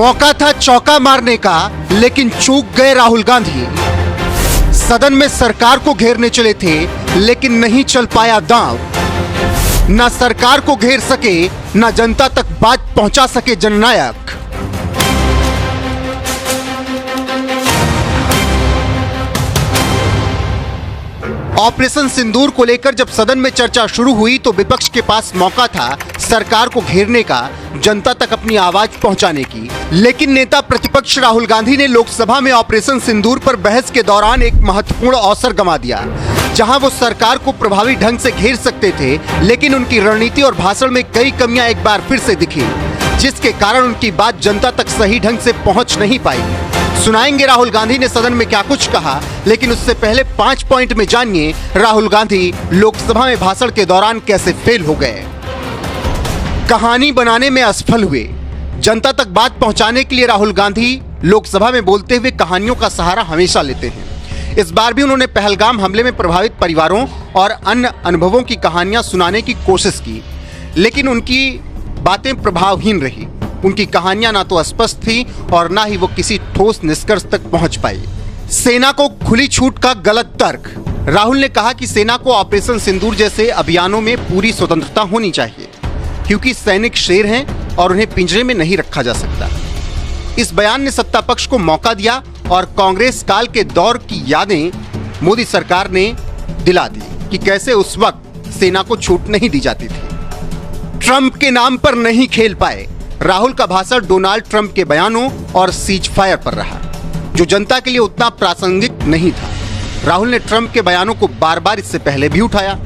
मौका था चौका मारने का, लेकिन चूक गए राहुल गांधी। सदन में सरकार को घेरने चले थे, लेकिन नहीं चल पाया दांव। ना सरकार को घेर सके, ना जनता तक बात पहुंचा सके जननायक। ऑपरेशन सिंदूर को लेकर जब सदन में चर्चा शुरू हुई तो विपक्ष के पास मौका था सरकार को घेरने का, जनता तक अपनी आवाज पहुंचाने की। लेकिन नेता प्रतिपक्ष राहुल गांधी ने लोकसभा में ऑपरेशन सिंदूर पर बहस के दौरान एक महत्वपूर्ण अवसर गंवा दिया, जहां वो सरकार को प्रभावी ढंग से घेर सकते थे। लेकिन उनकी रणनीति और भाषण में कई कमियां एक बार फिर से दिखी, जिसके कारण उनकी बात जनता तक सही ढंग से पहुंच नहीं पाई। सुनाएंगे राहुल गांधी ने सदन में क्या कुछ कहा, लेकिन उससे पहले 5 पॉइंट में जानिए राहुल गांधी लोकसभा में भाषण के दौरान कैसे फेल हो गए। कहानी बनाने में असफल हुए। जनता तक बात पहुंचाने के लिए राहुल गांधी लोकसभा में बोलते हुए कहानियों का सहारा हमेशा लेते हैं। इस बार भी उन्होंने पहलगाम हमले में प्रभावित परिवारों और अन्य अनुभवों की कहानियां सुनाने की कोशिश की, लेकिन उनकी बातें प्रभावहीन रही। उनकी कहानियां ना तो स्पष्ट थी और ना ही वो किसी ठोस निष्कर्ष तक पहुंच पाई। सेना को खुली छूट का गलत तर्क। राहुल ने कहा कि सेना को ऑपरेशन सिंदूर जैसे अभियानों में पूरी स्वतंत्रता होनी चाहिए, क्योंकि सैनिक शेर हैं और उन्हें पिंजरे में नहीं रखा जा सकता। इस बयान ने सत्ता पक्ष को मौका दिया और कांग्रेस काल के दौर की यादें मोदी सरकार ने दिला दी कि कैसे उस वक्त सेना को छूट नहीं दी जाती थी। ट्रंप के नाम पर नहीं खेल पाए। राहुल का भाषण डोनाल्ड ट्रंप के बयानों और सीज फायर पर रहा, जो जनता के लिए उतना प्रासंगिक नहीं था। राहुल ने ट्रंप के बयानों को बार बार इससे पहले भी उठाया,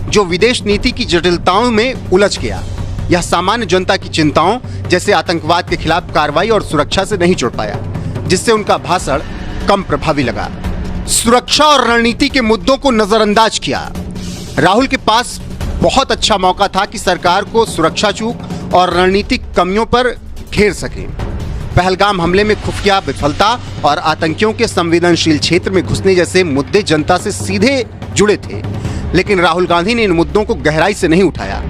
जो विदेश नीति की जटिलताओं में उलझ गया। यह सामान्य जनता की चिंताओं जैसे आतंकवाद के खिलाफ कार्रवाई और सुरक्षा से नहीं जुड़ पाया, जिससे उनका भाषण कम प्रभावी लगा। सुरक्षा और रणनीति के मुद्दों को नजरअंदाज किया। राहुल के पास बहुत अच्छा मौका था कि सरकार को सुरक्षा चूक और रणनीतिक कमियों पर घेर सके। पहलगाम हमले में खुफिया विफलता और आतंकियों के संवेदनशील क्षेत्र में घुसने जैसे मुद्दे जनता से सीधे जुड़े थे, लेकिन राहुल गांधी ने इन मुद्दों को गहराई से नहीं उठाया।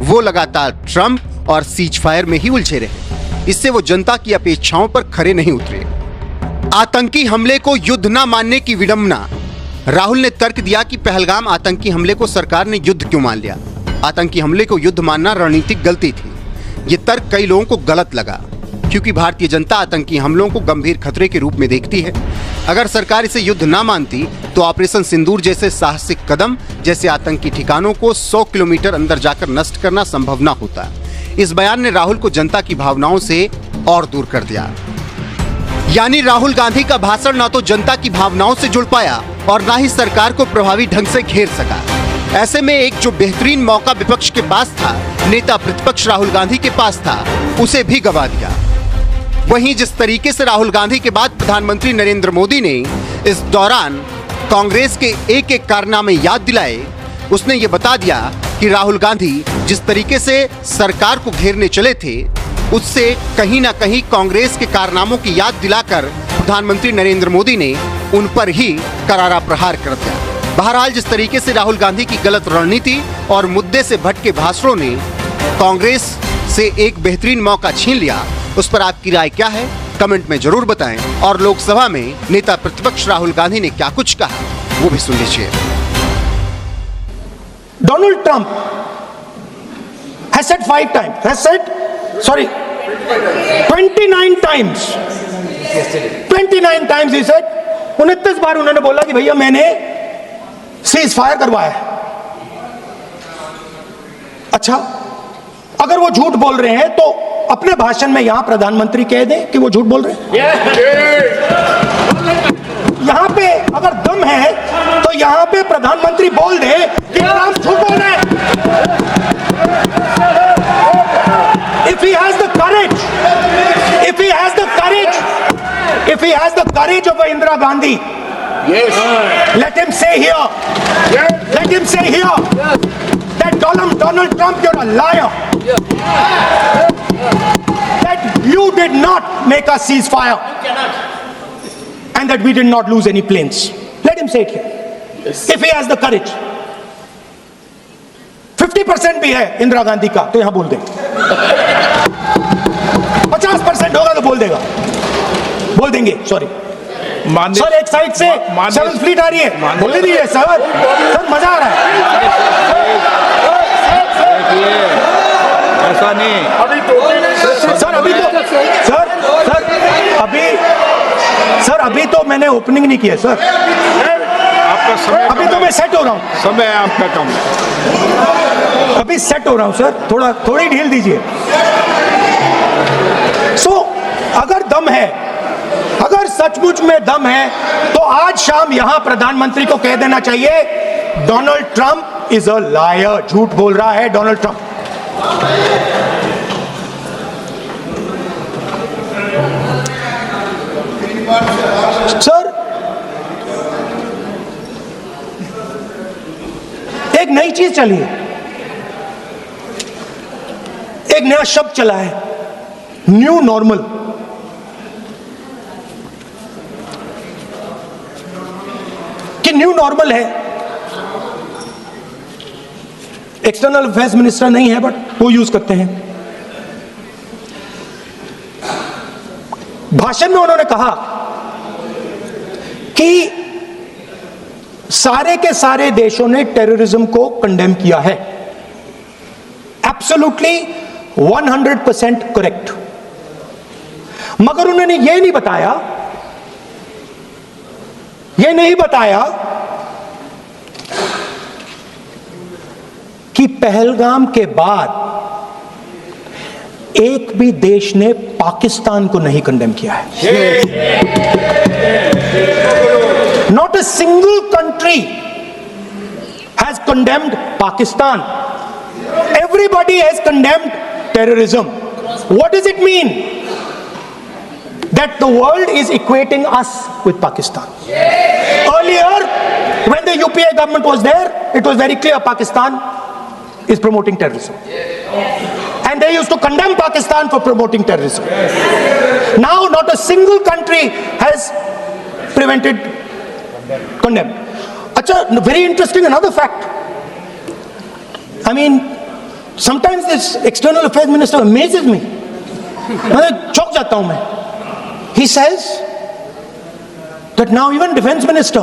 वो लगातार ट्रंप और सीज फायर में ही उलझे रहे। इससे वो जनता की अपेक्षाओं पर खरे नहीं उतरे। आतंकी हमले को युद्ध न मानने की विडंबना। राहुल ने तर्क दिया कि पहलगाम आतंकी हमले को सरकार ने युद्ध क्यों मान लिया। आतंकी हमले को युद्ध मानना रणनीतिक गलती थी। ये तर्क कई लोगों को गलत लगा, क्योंकि भारतीय जनता आतंकी हमलों को गंभीर खतरे के रूप में देखती है। अगर सरकार इसे युद्ध ना मानती तो ऑपरेशन सिंदूर जैसे साहसिक कदम जैसे आतंकी ठिकानों को 100 किलोमीटर अंदर जाकर नष्ट करना संभव ना होता। इस बयान ने राहुल को जनता की भावनाओं से और दूर कर दिया। यानी राहुल गांधी का भाषण ना तो जनता की भावनाओं से जुड़ पाया और ना ही सरकार को प्रभावी ढंग से घेर सका। ऐसे में एक जो बेहतरीन मौका विपक्ष के पास था, नेता प्रतिपक्ष राहुल गांधी के पास था, उसे भी गंवा दिया। वहीं जिस तरीके से राहुल गांधी के बाद प्रधानमंत्री नरेंद्र मोदी ने इस दौरान कांग्रेस के एक एक कारनामे याद दिलाए, उसने ये बता दिया कि राहुल गांधी जिस तरीके से सरकार को घेरने चले थे, उससे कहीं ना कहीं कांग्रेस के कारनामों की याद दिलाकर प्रधानमंत्री नरेंद्र मोदी ने उन पर ही करारा प्रहार कर दिया। बहरहाल जिस तरीके से राहुल गांधी की गलत रणनीति और मुद्दे से भटके भाषणों ने कांग्रेस से एक बेहतरीन मौका छीन लिया, उस पर आपकी राय क्या है, कमेंट में जरूर बताएं। और लोकसभा में नेता प्रतिपक्ष राहुल गांधी ने क्या कुछ कहा, वो भी सुन लीजिए। Donald Trump has said 5 times, has said, sorry, 29 times. 29 times he said, 29 बार उन्होंने बोला कि भैया मैंने सीज फायर करवाया है। अच्छा, अगर वो झूठ बोल रहे हैं तो अपने भाषण में यहां प्रधानमंत्री कह दें कि वो झूठ बोल रहे हैं। यहां पे अगर दम है तो यहां पे प्रधानमंत्री बोल दे कि ट्रंप झूठ बोल रहे हैं। If he has the courage, if he has the courage, if he has the courage of Indira Gandhi, yes, let him say here, yes, let him say here, yes, that Donald Trump, you're a liar, yes, that you did not make a ceasefire, and that we did not lose any planes. Let him say it here, yes, if he has the courage. 50% भी है इंदिरा गांधी का तो यहां बोल दे, 50% होगा तो बोल देंगे सॉरी सर। एक साइड से सेवन फ्लीट आ रही है, बोलने दीजिए सर। सर मजा आ रहा है। ऐसा नहीं सर अभी तो मैंने ओपनिंग नहीं किया सर। आपका समय अभी तो मैं सेट हो रहा हूँ। समय आपका कम। अभी सेट हो रहा हूँ सर, थोड़ी ढील दीजिए। अगर दम है, अगर सचमुच में दम है, तो आज शाम यहां प्रधानमंत्री को कह देना चाहिए Donald Trump is a liar, झूठ बोल रहा है डोनाल्ड ट्रंप। सर एक नई चीज चली है, एक नया शब्द चला है, न्यू नॉर्मल। कि न्यू नॉर्मल है, एक्सटर्नल अफेयर्स मिनिस्टर नहीं है बट वो यूज करते हैं। भाषण में उन्होंने कहा कि सारे के सारे देशों ने टेररिज्म को कंडेम किया है। Absolutely 100% correct. मगर उन्होंने यह नहीं बताया कि पहलगाम के बाद एक भी देश ने पाकिस्तान को नहीं कंडेम किया है। Not a single country has condemned Pakistan. Everybody has condemned terrorism. What does it mean? That the world is equating us with Pakistan. Earlier, when the UPA government was there, it was very clear Pakistan is promoting terrorism. And they used to condemn Pakistan for promoting terrorism. Now, not a single country has condemned. Acha, very interesting, another fact. I mean, sometimes this external affairs minister amazes me. मैं चौंक जाता हूं मैं. He says that now even defense minister,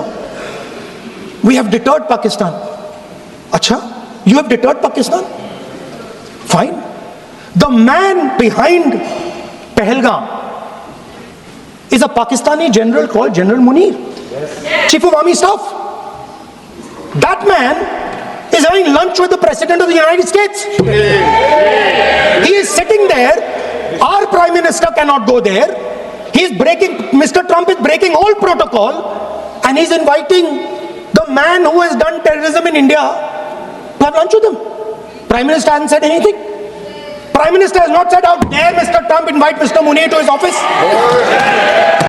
we have deterred Pakistan. Acha, you have deterred Pakistan? Fine. The man behind Pahalgam is a Pakistani general called General Munir, Chief of Army Staff. That man is having lunch with the President of the United States. He is sitting there. Our Prime Minister cannot go there. Mr. Trump is breaking all protocol, and he's inviting the man who has done terrorism in India to have lunch with him. Prime Minister hasn't said anything. Prime Minister has not said, how dare Mr. Trump invite Mr. Munir to his office?